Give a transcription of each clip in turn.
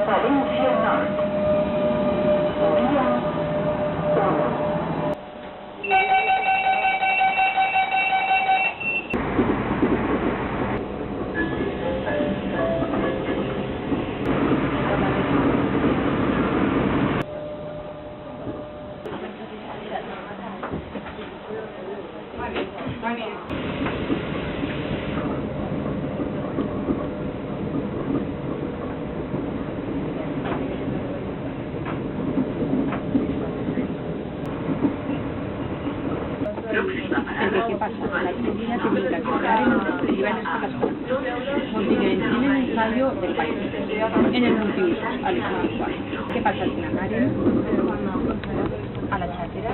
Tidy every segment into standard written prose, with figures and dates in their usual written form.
Valencia Norte. Vía 1. ¿Qué pasa? La actividad técnica que crear en los festivales con las cosas. Tienen un fallo del país, en el multiuso, al igual. ¿Qué pasa al final? A la chartera.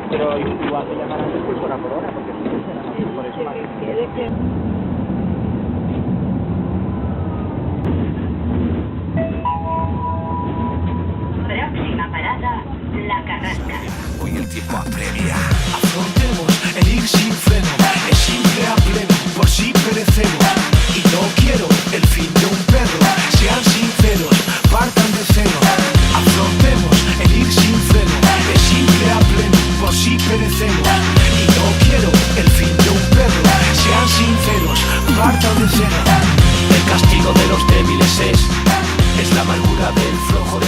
Pero igual te llamarán después hora por hora, porque por eso más. Próxima parada, La Carrasca. Hoy el tiempo apremia. Afrontemos el ir sin freno. Es simple a pleno, por si perecemos. Y no quiero el fin de un perro. Sean sinceros, partan de cero. Afrontemos el ir sin freno. Es simple a pleno, por si perecemos. Y no quiero el fin de un perro. Sean sinceros, partan de cero. El castigo de los débiles es la amargura del flojo de